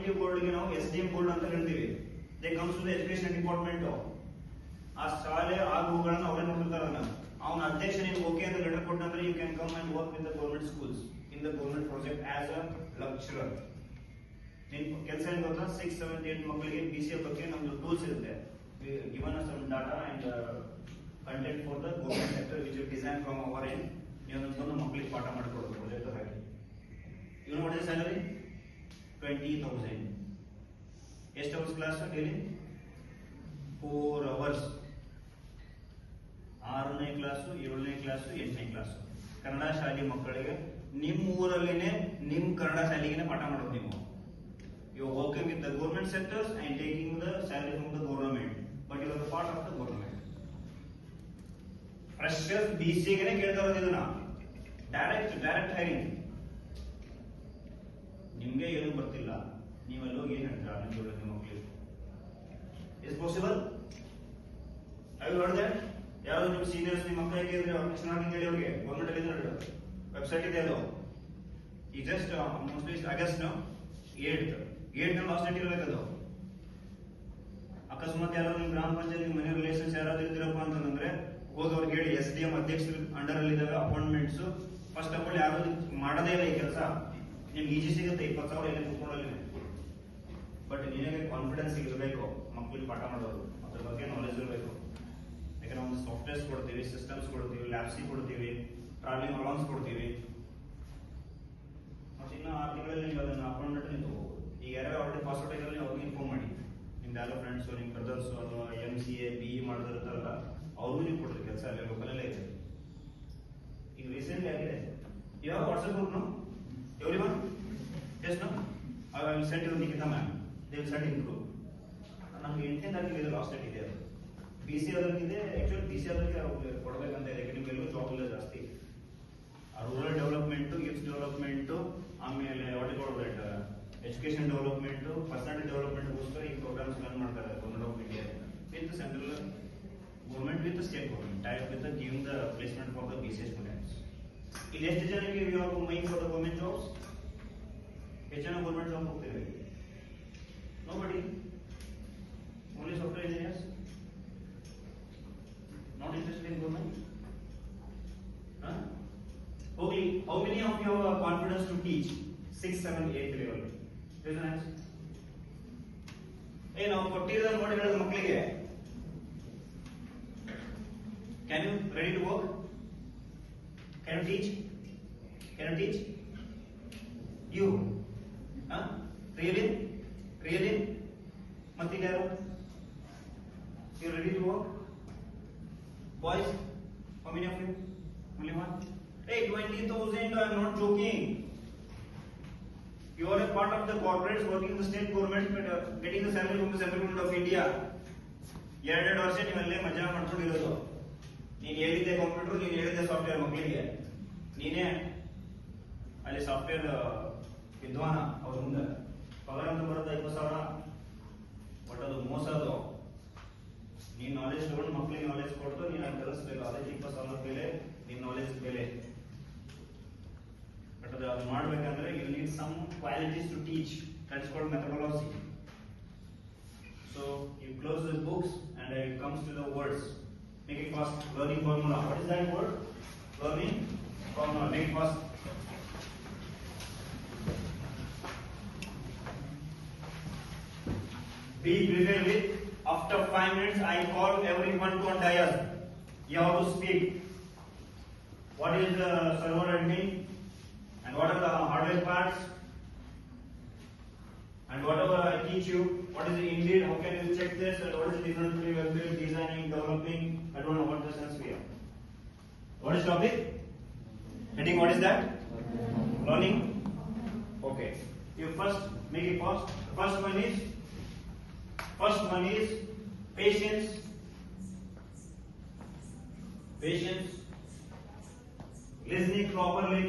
Competitive board ಗೆ ನಾವು SDM board ಅಂತ ಹೇಳ್ತೀವಿ. They comes to the education department. ಆ ಶಾಲೆ ಆಗುಗಳನ್ನ ಅವರೇ ನೋಡ್ತಿರ್ತಾರಲ್ಲ. ಅವನ ಅಧ್ಯಕ್ಷ ನಿಮ್ಗೆ ಓಕೆ ಅಂತ ಲೆಟರ್ ಕೊಟ್ಟಂದ್ರೆ you can come and work with the government schools in the government project as a lecturer. ನಿನ್ ಕೆಲಸ ಏನ್ ಗೊತ್ತಾ, 6, 7, 8 ಮಕ್ಕಳಿಗೆ BCA ಬಗ್ಗೆ ನಮ್ದು ಟೂಲ್ಸ್ ಇರುತ್ತೆ. Given us some data and content for the government sector which is design from our end. ನೀವು ಅದನ್ನು ಮಕ್ಕಳಿಗೆ ಪಾಠ ಮಾಡಿಕೊಡೋದು ಪ್ರಾಜೆಕ್ಟ್ ಹಾಗೆ. ಇವನು ವಾಟ್ ಇಸ್ ಸ್ಯಾಲರಿ 20,000. ಎಷ್ಟು ಅವರ್ಸ್ ಕ್ಲಾಸ್ ಡೈಲಿ? 4 hours. 6ನೇ ಕ್ಲಾಸು, 7ನೇ ಕ್ಲಾಸು, 8ನೇ ಕ್ಲಾಸು ಕನ್ನಡ ಶಾಲೆ ಮಕ್ಕಳಿಗೆ ನಿಮ್ಮ ಊರಲ್ಲಿನೇ ನಿಮ್ಮ ಕನ್ನಡ ಶಾಲೆಗೆ ಪಾಠ ಮಾಡೋದು. ನೀವು you are working with the government sectors and taking the salary from the government, but you are the part of the government. Freshers BCAಗೆ ಕೇಳ್ತಾ ಇರೋದು ಇದನ್ನ. Direct hiring. ನಿಮ್ಗೆ ಏನು ಬರ್ತಿಲ್ಲ, ನೀವೆಲ್ಲೋ ಏನ್ ಹೇಳ್ತೀರಾ ನಿಮ್ಮ ಮಕ್ಕಳಿಗೆ? Is possible? Have you heard that? ಯಾರು ನಿಮ್ಮ ಸೀನಿಯರ್ಸ್ ನಿಮ್ಮ ಮಕ್ಕಳಿಗೆ ಇದ್ರೆ ಅವ್ರಿಗೆ ಚೆನ್ನಾಗಿ ಹೇಳಿ ಅವ್ರಿಗೆ ಗವರ್ಮೆಂಟ್ ಅಲ್ಲಿ ವೆಬ್ಸೈಟ್ ಇದೆ. ಅದು ಈ just mostly August 8th last date ಇರಬೇಕದು. ಅಕಸ್ಮಾತ್ ಯಾರು ನಿಮ್ಮ ಗ್ರಾಮ ಪಂಚಾಯತ್ ನಿಮ್ಮ ಮನೆ ರಿಲೇಷನ್ಸ್ ಯಾರಾದ್ರೂ ಇದ್ದೀರಪ್ಪ ಅಂತಂದ್ರೆ ಹೋಗಿ ಅವ್ರಿಗೆ ಹೇಳಿ SDM ಅಧ್ಯಕ್ಷರು ಅಂಡರ್ ಅಲ್ಲಿ ಇದ್ದಾಗ ಅಪಾಯಿಂಟ್ಮೆಂಟ್ಸ್ ಫಸ್ಟ್ ಆಫ್ ಆಲ್ ಯಾರು ಮಾಡದೇ ಇಲ್ಲ ಈ ಕೆಲಸ ನಿಮ್ಗೆ ಈಜಿ ಸಿಗುತ್ತೆ. 20,000 ಎಲ್ಲಿ ಕೂತ್ಕೊಳ್ಳಿ. ಬಟ್ ನಿನಗೆ ಕಾನ್ಫಿಡೆನ್ಸ್ ಇರಬೇಕು ಮಕ್ಕಳಿಗೆ ಪಾಠ ಮಾಡೋದು, ಅದ್ರ ಬಗ್ಗೆ ನಾಲೆಜ್ ಇರಬೇಕು. ಯಾಕಂದ್ರೆ ಒಂದು ಸಾಫ್ಟ್ವೇರ್ಸ್ ಕೊಡ್ತೀವಿ, ಸಿಸ್ಟಮ್ಸ್ ಕೊಡ್ತೀವಿ, ಲ್ಯಾಬ್ಸಿ ಕೊಡ್ತೀವಿ, ಟ್ರಾವೆಲಿಂಗ್ ಅಲೌನ್ಸ್ ಕೊಡ್ತೀವಿ. ಮತ್ತೆ ಇನ್ನು 6 ತಿಂಗಳಲ್ಲಿ ನೀವು ಅದನ್ನ ಅಪಾಯಿಂಟ್ಮೆಂಟ್ ನೀವು ತಗೋಬಹುದು. ಈಗ ಯಾರು ಆಲ್ರೆಡಿ ಪಾಸ್ಔಟ್ ಆಗಿರಲಿ ಅವ್ರಿಗೆ ಇನ್ಫಾರ್ಮ್ ಮಾಡಿ. ನಿಮ್ದು ಯಾರೋ ಫ್ರೆಂಡ್ಸ್, ನಿಮ್ಮ ಬ್ರದರ್ಸ್ ಅಥವಾ MCA BE ಮಾಡಿದಿರ್ತಾರಲ್ಲ ಅವ್ರಿಗೂ ನೀವು ಕೊಡ್ರಿ ಕೆಲಸ. ಅಲ್ಲಿ ಲೋಕಲಲ್ಲೇ ಇದೆ. ಈಗ ರೀಸೆಂಟ್ಲಿ ಆಗಿದೆ. ಯಾವ WhatsApp group know everyone? Yes no? I will send you Nikhita ma'am. They will send in group. ನಮ್ಗೆ 8ನೇ ತಾರೀಕಿಗೆ ಲಾಸ್ಟ್ ಡೇಟ್ ಇದೆ. ಅದು BCA ಆದವ್ರಿಗೆ ಆಕ್ಚುಲಿ BCA ಆದವ್ರಿಗೆ ಕೊಡಬೇಕಂತ ಇದೆ. ಯಾಕಂದ್ರೆ ನಿಮ್ಗೆಲ್ಲೂ ಜಾಬ್ ಇಲ್ಲ ಜಾಸ್ತಿ. ರೂರಲ್ ಡೆವಲಪ್ಮೆಂಟ್, ಯೂತ್ ಡೆವಲಪ್ಮೆಂಟ್, ಆಮೇಲೆ what is called that education development, personality ಡೆವಲಪ್ಮೆಂಟ್ಗೋಸ್ಕರ ಈ ಪ್ರೋಗ್ರಾಮ್ಸ್ ರನ್ ಮಾಡ್ತಾರೆ government of India with central government with state government type with giving the placement for the BCA students. ಇಲ್ಲಿ ಎಷ್ಟು ಜನಕ್ಕೆ you are mind for the government jobs? ಎಷ್ಟು ಜನ government job ಹೋಗ್ತೀವಿ? Nobody. Only software engineers. Not interested in government? Huh? Okay. How many of you have confidence to teach 6, 7, 8 level? Raise your hands. Hey, now ಕೊಟ್ಟಿರೋ ನೋಡಿ ಹೇಳೋದು ಮಕ್ಕಳಿಗೆ. Can you ready to work? Can you teach? Can you teach? You? Huh? Really? ಮತ್ತೆ ಯಾರು? You ready to work? Boys, how many of you? Only one? Hey, 20,000, I am not joking. You are a part of the corporates working in the state government, getting the salary from the central government of India. 2 ವರ್ಷ ನೀವಲ್ಲೇ ಮಜಾ ಮಾಡ್ಕೊಂಡಿರೋದು. ನೀನು ಹೇಳಿದ್ದೆ computer, ನೀನು ಹೇಳಿದ್ದೆ software ಮಕ್ಕಳಿಗೆ. ನೀನೇ ಅಲ್ಲಿ ಸಾಫ್ಟ್ವೇರ್ ವಿದ್ವಾನ. ಅವ್ರ ಮುಂದೆ ಪಗಾರ ಅಂತ ಬರುತ್ತೆ 20,000. ಬಟ್ ಅದು ಮೋಸ. ಅದು ನೀನ್ ನಾಲೆಜ್ ತಗೊಂಡು ಮಕ್ಕಳಿಗೆ ನಾಲೆಜ್ ಕೊಟ್ಟು ನೀನು ಅದು ಕಲಿಸ್ಬೇಕು. ಅದಕ್ಕೆ 20,000 ಬೆಲೆ, ನಿನ್ ನಾಲೆಜ್ ಬೆಲೆ. ಬಟ್ ಅದು ಮಾಡ್ಬೇಕಂದ್ರೆ you need some qualities to teach. That is called methodology. So you close the books and it comes to the words. Make it fast. Learning formula. What is that word? Learning formula. Make it fast. Be prepared with. After 5 minutes, I call everyone to on dais. You have to speak. What is the server admin? And what are the hardware parts? And whatever I teach you, what is the indeed? How can you check this? And what is the difference between web build, designing, developing? I don't know what the sense we have. What is topic? Heading. What is that? Learning. Okay. You first make it fast. The first one is patience. Listening properly.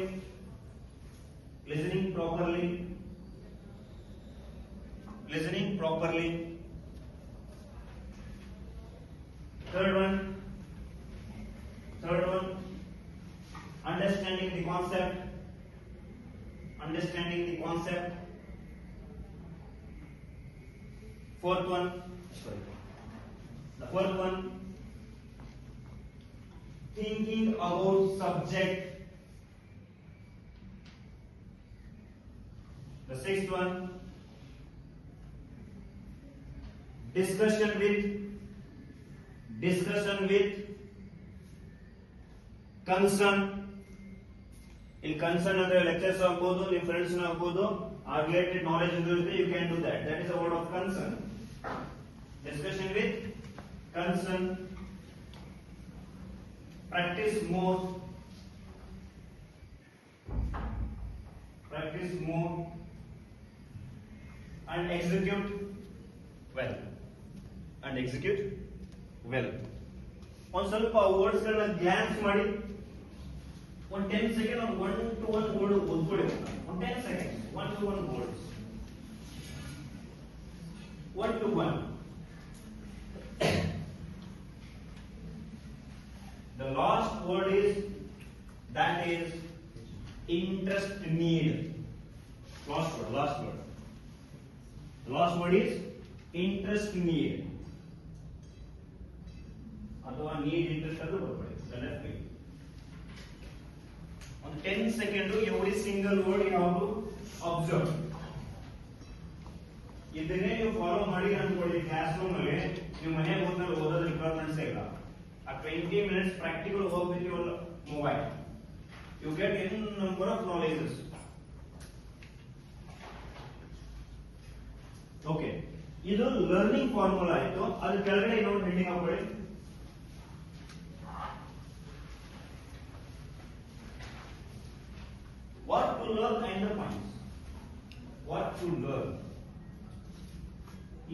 Third one, understanding the concept. Fourth one, sorry. The fourth one, thinking about subject. The sixth one, discussion with concern. In concern ಅಂದ್ರೆ lectures ಆಗಬಹುದು, ನಿಮ್ಮ friends ಆಗಬಹುದು, ಆ related knowledge ಇರುತ್ತೆ, you can do that. That is the word of concern. Discussion with concern. Practice more and execute well. ಒಂದು ಸ್ವಲ್ಪ words ಗಳನ್ನ glance ಮಾಡಿ ಒಂದು 10 ಸೆಕೆಂಡ್ ಒಂದು 1 to 1 ವರ್ಡ್ ಓದ್ಕೊಳ್ಳಿ. ಒಂದು 10 second 1 to 1 words 1 to 1. The last word is interest need. Last word. The last word is interest need. ಅಥವಾ need interest ಅದು ಬರ್ಕೊಳ್ಳಿ. Left way. On 10 second every single word you have to observe. ಇದನ್ನೇ ನೀವು follow ಮಾಡಿ ಅನ್ಕೊಳ್ಳಿ. Class room ಅಲ್ಲಿ ನೀವು ಮನೆಗೆ ಹೋದ್ಮೇಲೆ ಓದೋದು ರಿಕ್ವೈರ್ಮೆಂಟ್ಸ್ ಇಲ್ಲ. A 20 minutes practical work with your mobile. You get n number of knowledges. Okay. ಇದು ಲರ್ನಿಂಗ್ ಫಾರ್ಮುಲಾ ಆಯ್ತು. ಅದ್ರ ಕೆಳಗಡೆ ಇನ್ನೊಂದು ಹೆಡಿಂಗ್ ಹಾಕೊಳ್ಳಿ. What to learn and the points. What to learn.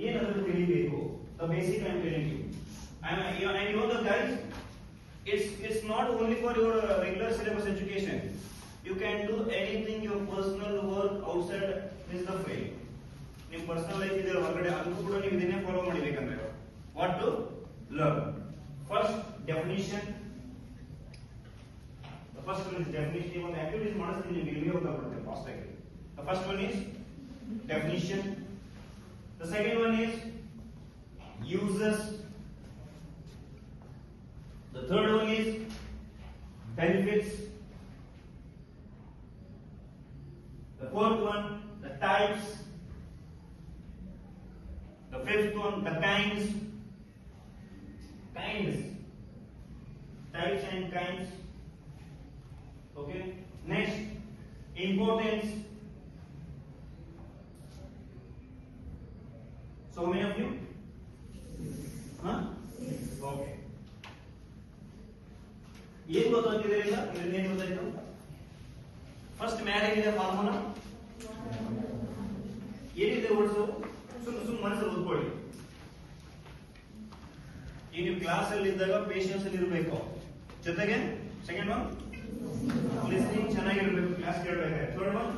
ಏನಾದರೂ ತಿಳಿಬೇಕು. The basic I am telling you. And you know the guys, it's not only for your regular syllabus education. You can do anything, your personal work outside is the frame. ನಿಮ್ಮ personal life ಇದೆ ಹೊರಗಡೆ, ಅದಕ್ಕೂ ಕೂಡ ನೀವು ಇದನ್ನೇ follow ಮಾಡಬೇಕಂದ್ರೆ what to learn. First definition. The first one is definition. ಒಂದು activities ಮಾಡಿಸ್ತೀನಿ ನಿಮಗೆ ಇಲ್ಲಿಗೆ ಗೊತ್ತಾಗ್ಬಿಡುತ್ತೆ ಫಾಸ್ಟ್ ಆಗಿ. The first one is definition. The second one is uses. The third one is benefits. The fourth one, the types. The fifth one, the kinds. Types and kinds. Okay. Next, importance. So many of you? Huh? Okay. ಏನು ಗೊತ್ತಾಗ್ತಿದೆ ಇಲ್ಲ? ಏನು ಗೊತ್ತಾಯ್ತು? First ಮ್ಯಾಲೆ ಏನಿದೆ formula? ಏನಿದೆ words? ಸುಮ್ಮನೆ ಮನಸ್ಸಲ್ಲಿ ಓದ್ಕೊಳ್ಳಿ. ಈ ನೀವು ಕ್ಲಾಸ್ ಅಲ್ಲಿ ಇದ್ದಾಗ ಪೇಷನ್ಸ್ ಅಲ್ಲಿ ಇರಬೇಕು. ಜೊತೆಗೆ ಸೆಕೆಂಡ್ ಒನ್ ಲಿಸ್ನಿಂಗ್ ಚೆನ್ನಾಗಿರ್ಬೇಕು ಕ್ಲಾಸ್ ಕೇಳಬೇಕಾದ್ರೆ. ಥರ್ಡ್ ಒನ್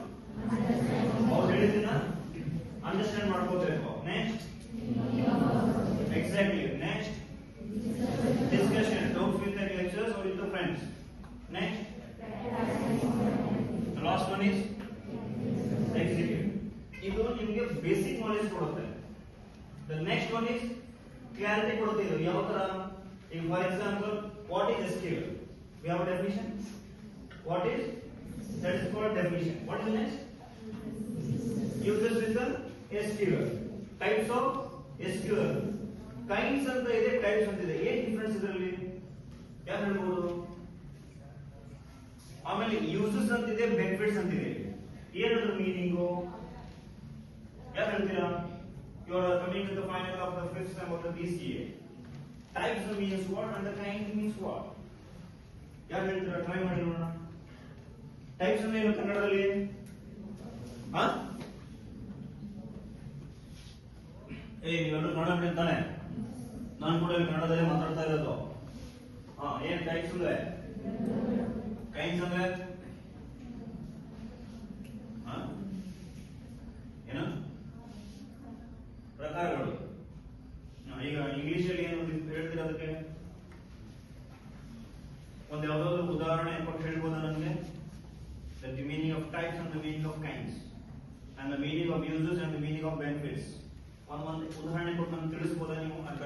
ಅವ್ರು ಹೇಳಿದ್ದನ್ನ ಅಂಡರ್ಸ್ಟ್ಯಾಂಡ್ ಮಾಡ್ಕೋಬೇಕು. Next exactly. Next discussion, talks with the lecturers or with the friends. Next, the last one is execute. ಇದು ನಿಮಗೆ ಬೇಸಿಕ್ ನಾಲೆಜ್ ಕೊಡುತ್ತೆ. The next one is clarity ಕೊಡುತ್ತೆ. ಇದು ಯಾವ ತರ? ಈಗ for example, what is SQL? We have a definition. What is? That is called definition. What is next? Uses with the SQL. Types of SQL. Kinds ಅಂತ ಇದೆ, types ಅಂತ ಇದೆ. ಏನ್ ಡಿಫರೆನ್ಸ್ ಇದರಲ್ಲಿ? ಯಾರು ಹೇಳ್ಬೋದು? ಆಮೇಲೆ ಯೂಸಸ್ ಅಂತಿದೆ, ಬೆನಿಫಿಟ್ಸ್ ಅಂತಿದೆ. ಏನದ್ರ ಮೀನಿಂಗು? ಯಾರು ಹೇಳ್ತೀರಾ? You are coming to the final of the 5th sem of the BCA. Types means what and the kind means what? ಯಾರು ಹೇಳ್ತೀರಾ? ಟ್ರೈ ಮಾಡಿ ನೋಡೋಣ. ಟೈಪ್ಸ್ ಅಂದ್ರೆ ಏನು ಕನ್ನಡದಲ್ಲಿ? ನೀವೆಲ್ಲರೂ ಕನ್ನಡ ತಾನೆ? ನಾನು ಕೂಡ ಕನ್ನಡದಲ್ಲೇ ಮಾತಾಡ್ತಾ ಇರೋದು. ಏನ್ ಟೈಪ್ಸ್ ಅಂದ್ರೆ? ಕೈಂಡ್ಸ್ ಅಂದ್ರೆ ಏನು? ಪ್ರಕಾರಗಳು. ಈಗ ಇಂಗ್ಲಿಷ್ ಅಲ್ಲಿ ಏನು ಹೇಳ್ತೀರಾ ಅದಕ್ಕೆ? ಒಂದು ಯಾವ್ದಾದ್ರು ಉದಾಹರಣೆ ಕೊಟ್ಟು ಹೇಳ್ಬೋದಾ ನನಗೆ? The meaning of types and the meaning of kinds and the meaning of uses and the meaning of benefits. ಒಂದು ಉದಾಹರಣೆ ಕೊಟ್ಟು ನಮ್ಗೆ ತಿಳಿಸ್ಬೋದಾ ನೀವು ಅಲ್ಲಿ